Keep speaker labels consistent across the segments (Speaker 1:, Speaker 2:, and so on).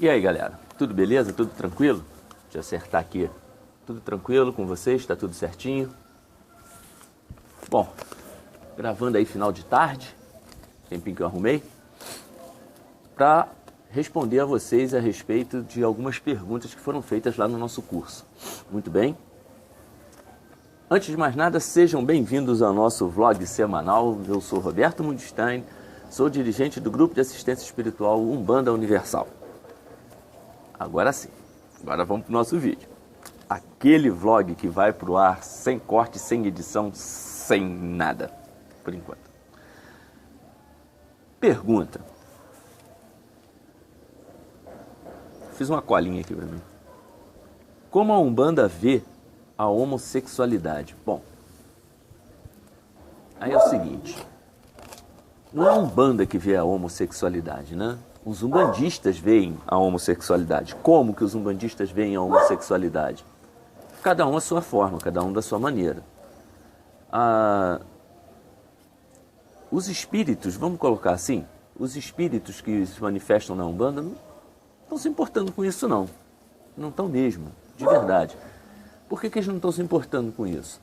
Speaker 1: E aí, galera? Tudo beleza? Tudo tranquilo? Deixa eu acertar aqui. Tudo tranquilo com vocês? Tá tudo certinho? Bom, gravando aí final de tarde, tempinho que eu arrumei, para responder a vocês a respeito de algumas perguntas que foram feitas lá no nosso curso. Muito bem? Antes de mais nada, sejam bem-vindos ao nosso vlog semanal. Eu sou Roberto Mundstein, sou dirigente do Grupo de Assistência Espiritual Umbanda Universal. Agora sim, agora vamos para o nosso vídeo. Aquele vlog que vai para o ar sem corte, sem edição, sem nada, por enquanto. Pergunta. Fiz uma colinha aqui para mim. Como a Umbanda vê a homossexualidade? Bom, aí é o seguinte, não é a Umbanda que vê a homossexualidade, né? Os umbandistas veem a homossexualidade. Como que os umbandistas veem a homossexualidade? Cada um à sua forma, cada um da sua maneira. Os espíritos, vamos colocar assim, os espíritos que se manifestam na Umbanda não estão se importando com isso não. Não estão mesmo, de verdade. Por que eles não estão se importando com isso?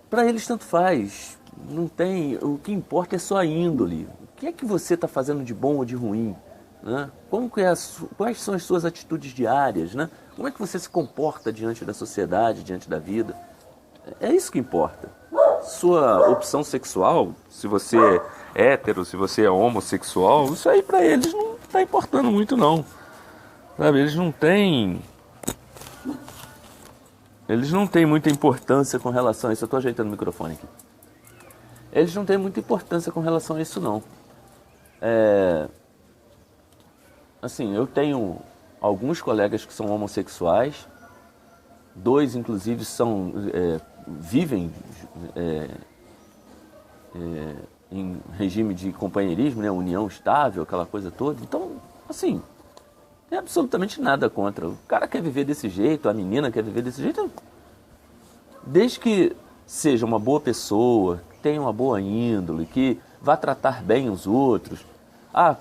Speaker 1: Para eles tanto faz, não tem, o que importa é só a índole. O que é que você está fazendo de bom ou de ruim? Né? Quais são as suas atitudes diárias? Né? Como é que você se comporta diante da sociedade, diante da vida? É isso que importa. Sua opção sexual, se você é hétero, se você é homossexual, isso aí para eles não está importando muito não. Sabe? Eles não têm muita importância com relação a isso. Eu estou ajeitando o microfone aqui. Eles não têm muita importância com relação a isso não. Assim, eu tenho alguns colegas que são homossexuais, dois inclusive vivem em regime de companheirismo, né, união estável, aquela coisa toda. Então, assim, não é absolutamente nada contra. O cara quer viver desse jeito, a menina quer viver desse jeito, desde que seja uma boa pessoa, tenha uma boa índole, que vá tratar bem os outros.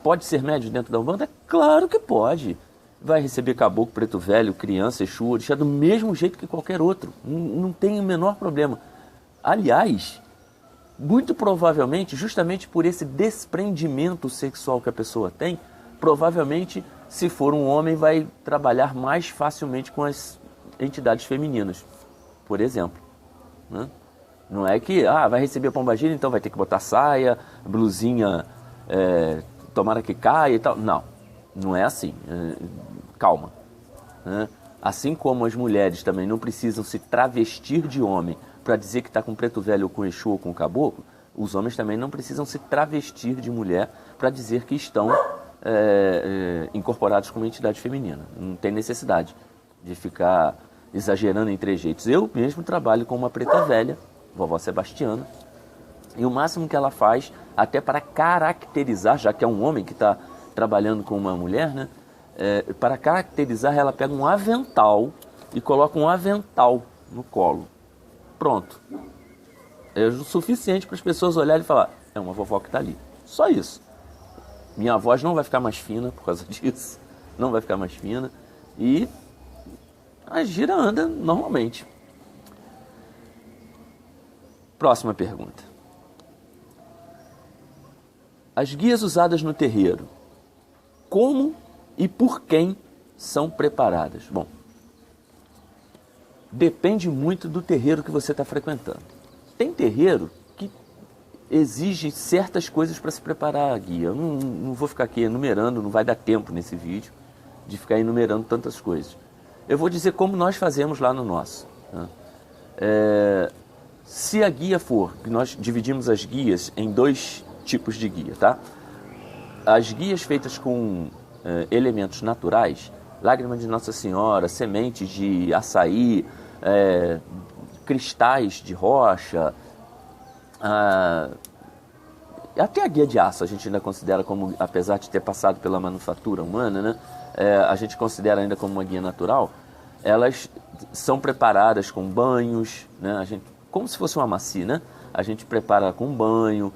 Speaker 1: Pode ser médio dentro da Umbanda? Claro que pode. Vai receber caboclo, preto velho, criança, exu, orixá, do mesmo jeito que qualquer outro. Não tem o menor problema. Aliás, muito provavelmente, justamente por esse desprendimento sexual que a pessoa tem, provavelmente, se for um homem, vai trabalhar mais facilmente com as entidades femininas, por exemplo. Né? Não é que, vai receber pombagira, então vai ter que botar saia, blusinha, tomara que caia e tal. Não, não é assim. Calma. Né? Assim como as mulheres também não precisam se travestir de homem para dizer que está com preto velho ou com exu ou com caboclo, os homens também não precisam se travestir de mulher para dizer que estão incorporados como entidade feminina. Não tem necessidade de ficar exagerando em trejeitos. Eu mesmo trabalho com uma preta velha, vovó Sebastiana, e o máximo que ela faz, até para caracterizar, já que é um homem que está trabalhando com uma mulher, né? Para caracterizar, ela pega um avental e coloca um avental no colo. Pronto. É o suficiente para as pessoas olharem e falar, é uma vovó que está ali. Só isso. Minha voz não vai ficar mais fina por causa disso. Não vai ficar mais fina. E a gira anda normalmente. Próxima pergunta. As guias usadas no terreiro, como e por quem são preparadas? Bom, depende muito do terreiro que você está frequentando. Tem terreiro que exige certas coisas para se preparar a guia. Eu não vou ficar aqui enumerando, não vai dar tempo nesse vídeo de ficar enumerando tantas coisas. Eu vou dizer como nós fazemos lá no nosso. Né? Se a guia for, que nós dividimos as guias em dois tipos de guia, tá? As guias feitas com elementos naturais, lágrima de Nossa Senhora, sementes de açaí, cristais de rocha, até a guia de aço a gente ainda considera como, apesar de ter passado pela manufatura humana, né? A gente considera ainda como uma guia natural. Elas são preparadas com banhos, né? Como se fosse uma maci, né? A gente prepara com banho,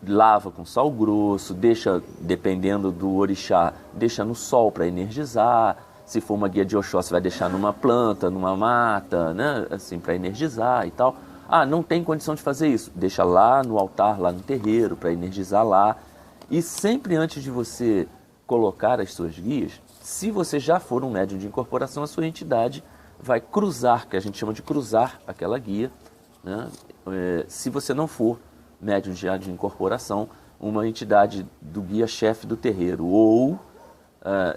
Speaker 1: lava com sal grosso, deixa, dependendo do orixá, deixa no sol para energizar. Se for uma guia de Oxóssi, vai deixar numa planta, numa mata, né? Assim, para energizar e tal. Ah, não tem condição de fazer isso. Deixa lá no altar, lá no terreiro, para energizar lá. E sempre antes de você colocar as suas guias, se você já for um médium de incorporação, a sua entidade vai cruzar, que a gente chama de cruzar aquela guia, né? Se você não for médium já de incorporação, uma entidade do guia-chefe do terreiro ou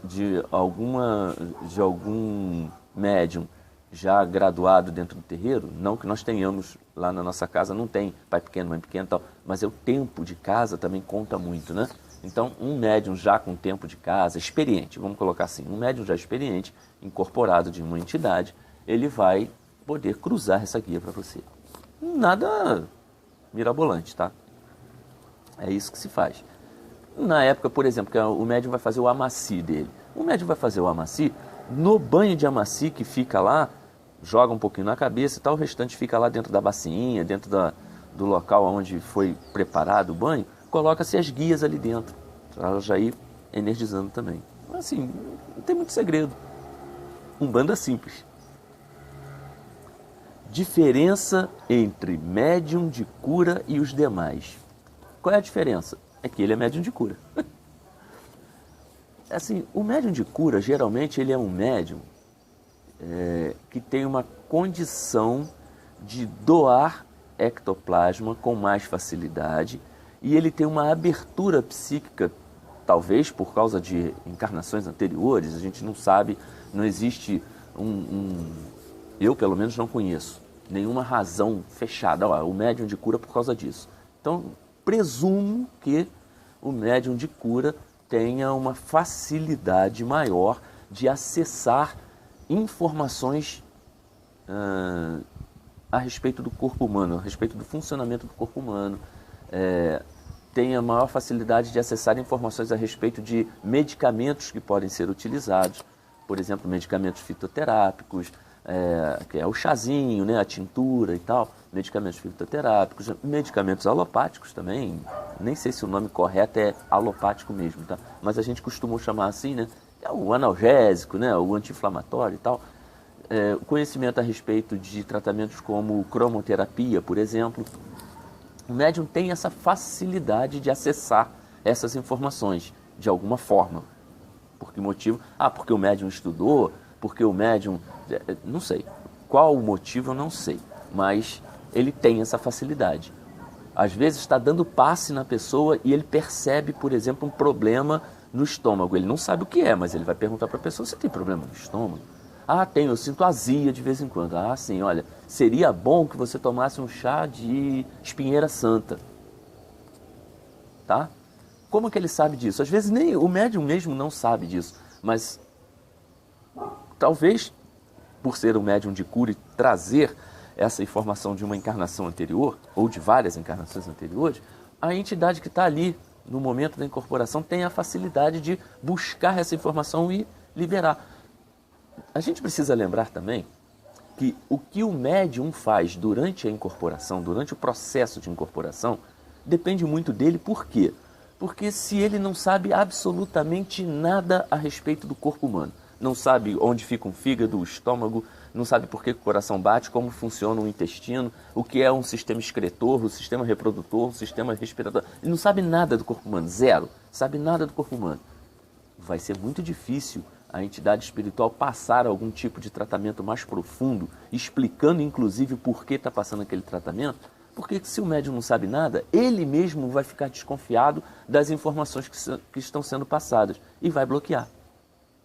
Speaker 1: de algum médium já graduado dentro do terreiro, não que nós tenhamos lá na nossa casa, não tem pai pequeno, mãe pequena e tal, mas o tempo de casa também conta muito, né? Então, um médium já com tempo de casa, experiente, vamos colocar assim, um médium já experiente, incorporado de uma entidade, ele vai poder cruzar essa guia para você. Nada mirabolante, tá? É isso que se faz. Na época, por exemplo, que o médium vai fazer o amaci dele. O médium vai fazer o amaci, no banho de amaci que fica lá, joga um pouquinho na cabeça e tal, o restante fica lá dentro da bacinha, dentro do local onde foi preparado o banho, coloca-se as guias ali dentro, para ela já ir energizando também. Assim, não tem muito segredo. Umbanda simples. Diferença entre médium de cura e os demais. Qual é a diferença? É que ele é médium de cura. Assim, o médium de cura, geralmente, ele é um médium que tem uma condição de doar ectoplasma com mais facilidade e ele tem uma abertura psíquica, talvez por causa de encarnações anteriores, a gente não sabe, não existe eu pelo menos não conheço nenhuma razão fechada, o médium de cura por causa disso. Então, presumo que o médium de cura tenha uma facilidade maior de acessar informações a respeito do corpo humano, a respeito do funcionamento do corpo humano, tenha maior facilidade de acessar informações a respeito de medicamentos que podem ser utilizados, por exemplo, medicamentos fitoterápicos, que é o chazinho, né, a tintura e tal, medicamentos fitoterápicos, medicamentos alopáticos também, nem sei se o nome correto é alopático mesmo, tá? Mas a gente costuma chamar assim, né, é o analgésico, né, o anti-inflamatório e tal. O conhecimento a respeito de tratamentos como cromoterapia, por exemplo. O médium tem essa facilidade de acessar essas informações de alguma forma. Por que motivo? Porque o médium estudou, porque o médium... Não sei. Qual o motivo eu não sei, mas ele tem essa facilidade. Às vezes está dando passe na pessoa e ele percebe, por exemplo, um problema no estômago. Ele não sabe o que é, mas ele vai perguntar para a pessoa: você tem problema no estômago? Tem, eu sinto azia de vez em quando. Sim, olha, seria bom que você tomasse um chá de espinheira santa. Tá? Como que ele sabe disso? Às vezes nem o médium mesmo não sabe disso, mas talvez por ser um médium de cura e trazer essa informação de uma encarnação anterior, ou de várias encarnações anteriores, a entidade que está ali no momento da incorporação tem a facilidade de buscar essa informação e liberar. A gente precisa lembrar também que o que o médium faz durante a incorporação, durante o processo de incorporação, depende muito dele. Por quê? Porque se ele não sabe absolutamente nada a respeito do corpo humano, não sabe onde fica um fígado, o estômago, não sabe por que o coração bate, como funciona o intestino, o que é um sistema excretor, o sistema reprodutor, o sistema respiratório. Ele não sabe nada do corpo humano, zero, sabe nada do corpo humano. Vai ser muito difícil a entidade espiritual passar algum tipo de tratamento mais profundo, explicando inclusive por que está passando aquele tratamento, porque se o médium não sabe nada, ele mesmo vai ficar desconfiado das informações que estão sendo passadas e vai bloquear.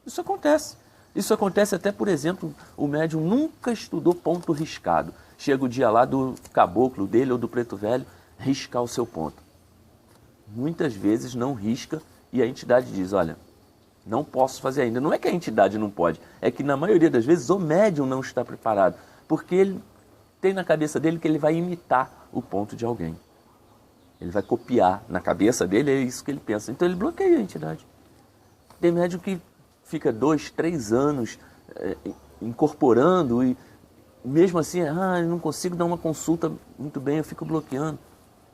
Speaker 1: Isso acontece. Isso acontece até, por exemplo, o médium nunca estudou ponto riscado. Chega o dia lá do caboclo dele ou do preto velho riscar o seu ponto. Muitas vezes não risca e a entidade diz: olha, não posso fazer ainda. Não é que a entidade não pode, é que na maioria das vezes o médium não está preparado, porque ele tem na cabeça dele que ele vai imitar o ponto de alguém. Ele vai copiar. Na cabeça dele é isso que ele pensa. Então ele bloqueia a entidade. Tem médium que fica 2, 3 anos incorporando e mesmo assim, eu não consigo dar uma consulta muito bem, eu fico bloqueando.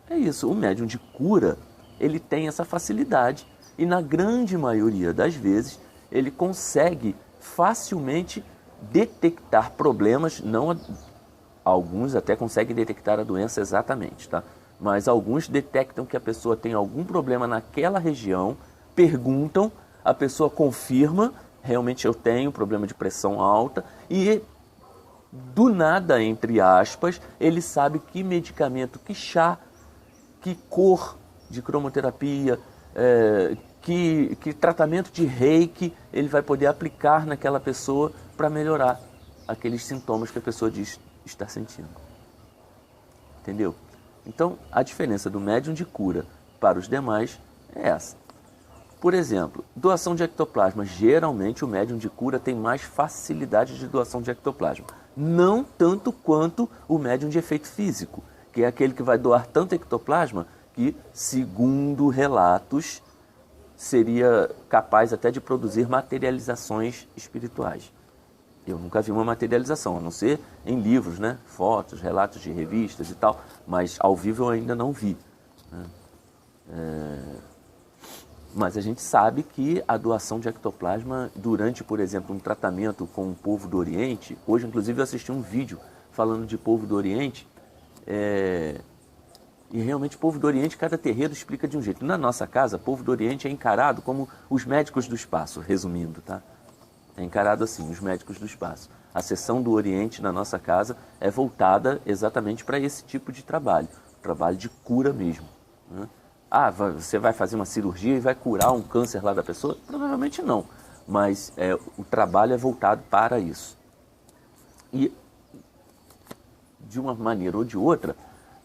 Speaker 1: É isso, o médium de cura, ele tem essa facilidade e na grande maioria das vezes ele consegue facilmente detectar problemas, não alguns até conseguem detectar a doença exatamente, tá? Mas alguns detectam que a pessoa tem algum problema naquela região, perguntam, a pessoa confirma, realmente eu tenho problema de pressão alta e do nada, entre aspas, ele sabe que medicamento, que chá, que cor de cromoterapia, que tratamento de reiki ele vai poder aplicar naquela pessoa para melhorar aqueles sintomas que a pessoa diz estar sentindo. Entendeu? Então, a diferença do médium de cura para os demais é essa. Por exemplo, doação de ectoplasma. Geralmente o médium de cura tem mais facilidade de doação de ectoplasma. Não tanto quanto o médium de efeito físico, que é aquele que vai doar tanto ectoplasma que, segundo relatos, seria capaz até de produzir materializações espirituais. Eu nunca vi uma materialização, a não ser em livros, né? Fotos, relatos de revistas e tal, mas ao vivo eu ainda não vi. Mas a gente sabe que a doação de ectoplasma durante, por exemplo, um tratamento com o povo do Oriente, hoje inclusive eu assisti um vídeo falando de povo do Oriente, e realmente o povo do Oriente, cada terreiro explica de um jeito. Na nossa casa, o povo do Oriente é encarado como os médicos do espaço, resumindo, tá? É encarado assim, os médicos do espaço. A sessão do Oriente na nossa casa é voltada exatamente para esse tipo de trabalho de cura mesmo, né? Ah, você vai fazer uma cirurgia e vai curar um câncer lá da pessoa? Provavelmente não, mas o trabalho é voltado para isso. E, de uma maneira ou de outra,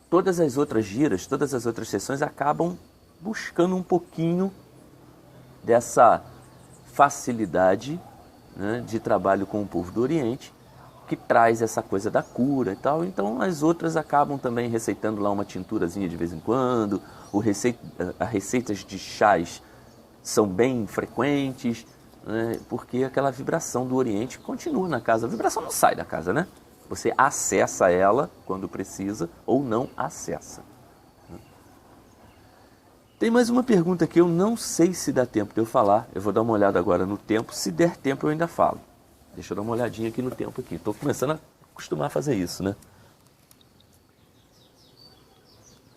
Speaker 1: todas as outras giras, todas as outras sessões acabam buscando um pouquinho dessa facilidade, né, de trabalho com o povo do Oriente, que traz essa coisa da cura e tal. Então as outras acabam também receitando lá uma tinturazinha de vez em quando, as receitas de chás são bem frequentes, né, porque aquela vibração do Oriente continua na casa. A vibração não sai da casa, né? Você acessa ela quando precisa ou não acessa. Tem mais uma pergunta que eu não sei se dá tempo de eu falar. Eu vou dar uma olhada agora no tempo. Se der tempo, eu ainda falo. Deixa eu dar uma olhadinha aqui no tempo aqui. Estou começando a acostumar a fazer isso, né?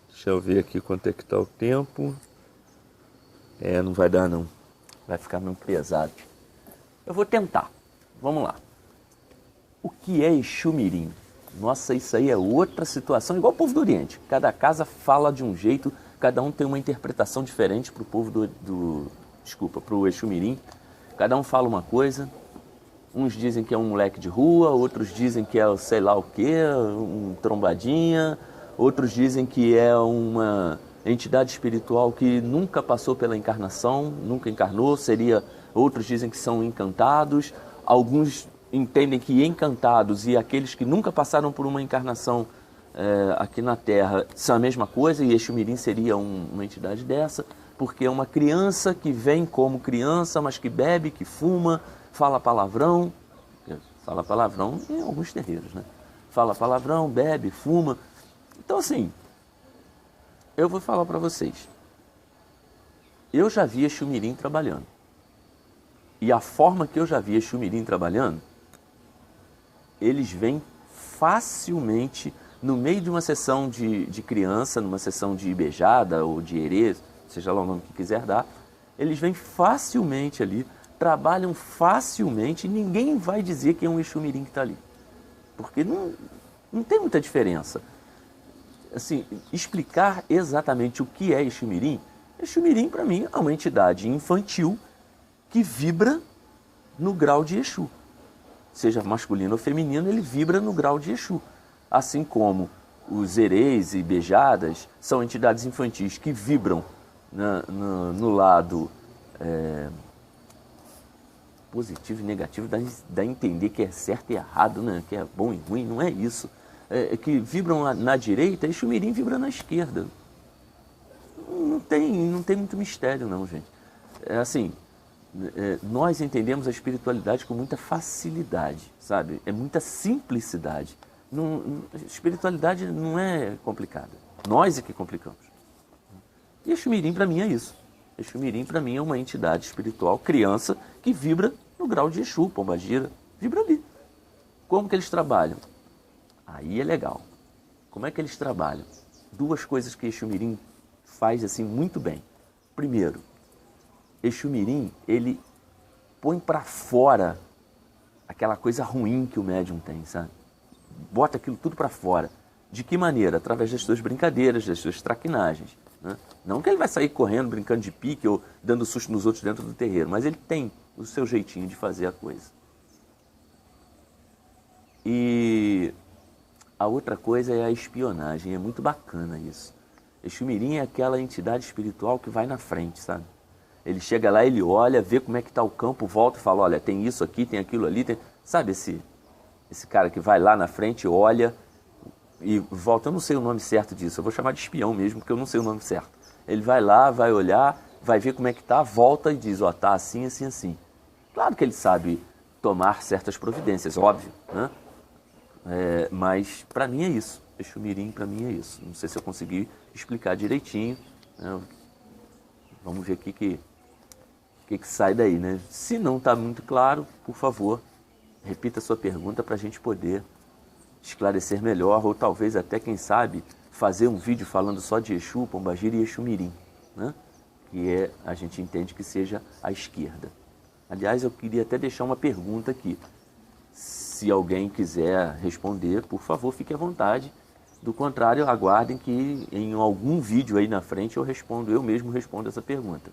Speaker 1: Deixa eu ver aqui quanto é que está o tempo. Não vai dar não. Vai ficar muito pesado. Eu vou tentar. Vamos lá. O que é Exu Mirim? Nossa, isso aí é outra situação, igual o povo do Oriente. Cada casa fala de um jeito, cada um tem uma interpretação diferente para o povo para o Exu Mirim. Cada um fala uma coisa. Uns dizem que é um moleque de rua, outros dizem que é sei lá o quê, um trombadinha. Outros dizem que é uma entidade espiritual que nunca passou pela encarnação, nunca encarnou. Outros dizem que são encantados. Alguns entendem que encantados e aqueles que nunca passaram por uma encarnação aqui na Terra são a mesma coisa, e Exu Mirim seria uma entidade dessa, porque é uma criança que vem como criança, mas que bebe, que fuma, fala palavrão em alguns terreiros, né? Fala palavrão, bebe, fuma. Então assim, eu vou falar para vocês, eu já vi Exu Mirim trabalhando, e a forma que eu já vi Exu Mirim trabalhando, eles vêm facilmente no meio de uma sessão de criança, numa sessão de beijada ou de herê, seja lá o nome que quiser dar, eles vêm facilmente ali, trabalham facilmente, e ninguém vai dizer que é um Exu Mirim que está ali, porque não tem muita diferença. Assim, explicar exatamente o que é Exu Mirim para mim é uma entidade infantil que vibra no grau de Exu. Seja masculino ou feminino, ele vibra no grau de Exu. Assim como os herês e beijadas são entidades infantis que vibram no lado positivo e negativo, dá a entender que é certo e errado, né? Que é bom e ruim, não é isso. Que vibram na direita, Exu Mirim vibra na esquerda. Não tem muito mistério não, gente. Assim, nós entendemos a espiritualidade com muita facilidade, sabe? É muita simplicidade. Espiritualidade não é complicada. Nós é que complicamos. E Exu Mirim para mim é isso. Exu Mirim para mim é uma entidade espiritual, criança, que vibra no grau de Exu, Pombagira, vibra ali. Como que eles trabalham? Aí é legal. Como é que eles trabalham? Duas coisas que Exu Mirim faz assim muito bem. Primeiro, Exu Mirim, ele põe para fora aquela coisa ruim que o médium tem, sabe? Bota aquilo tudo para fora. De que maneira? Através das suas brincadeiras, das suas traquinagens. Né? Não que ele vai sair correndo, brincando de pique ou dando susto nos outros dentro do terreiro, mas ele tem o seu jeitinho de fazer a coisa. E a outra coisa é a espionagem, é muito bacana isso. Exu Mirim é aquela entidade espiritual que vai na frente, sabe? Ele chega lá, ele olha, vê como é que está o campo, volta e fala, olha, tem isso aqui, tem aquilo ali, tem... Sabe esse cara que vai lá na frente, olha e volta, eu não sei o nome certo disso, eu vou chamar de espião mesmo, porque eu não sei o nome certo. Ele vai lá, vai olhar, vai ver como é que está, volta e diz, ó, tá assim, assim, assim. Claro que ele sabe tomar certas providências, óbvio, né? Mas para mim é isso, Exu Mirim para mim é isso. Não sei se eu consegui explicar direitinho, né? Vamos ver o que sai daí, né? Se não está muito claro, por favor, repita a sua pergunta para a gente poder esclarecer melhor, ou talvez até, quem sabe, fazer um vídeo falando só de Exu, Pombagira e Exu Mirim, né? Que a gente entende que seja a esquerda. Aliás, eu queria até deixar uma pergunta aqui. Se alguém quiser responder, por favor, fique à vontade. Do contrário, aguardem que em algum vídeo aí na frente eu mesmo respondo essa pergunta.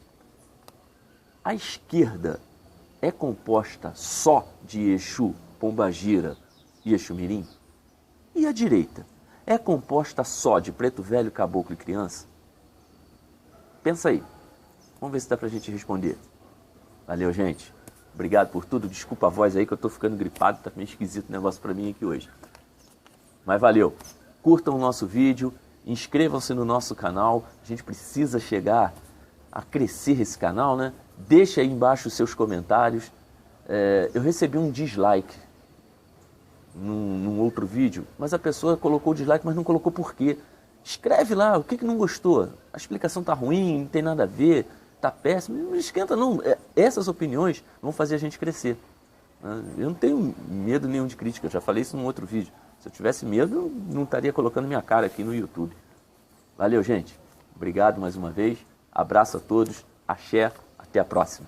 Speaker 1: A esquerda é composta só de Exu, Pombagira e Exu Mirim? E a direita é composta só de Preto Velho, Caboclo e Criança? Pensa aí. Vamos ver se dá pra gente responder. Valeu, gente. Obrigado por tudo. Desculpa a voz aí que eu tô ficando gripado. Tá meio esquisito o negócio pra mim aqui hoje. Mas valeu. Curtam o nosso vídeo. Inscrevam-se no nosso canal. A gente precisa chegar a crescer esse canal, né? Deixa aí embaixo os seus comentários. Eu recebi um dislike num outro vídeo, mas a pessoa colocou o dislike, mas não colocou por quê. Escreve lá o que não gostou. A explicação tá ruim, não tem nada a ver, tá péssimo. Não esquenta não. Essas opiniões vão fazer a gente crescer. Eu não tenho medo nenhum de crítica, eu já falei isso num outro vídeo. Se eu tivesse medo, eu não estaria colocando minha cara aqui no YouTube. Valeu, gente. Obrigado mais uma vez. Abraço a todos. Axé. Até a próxima.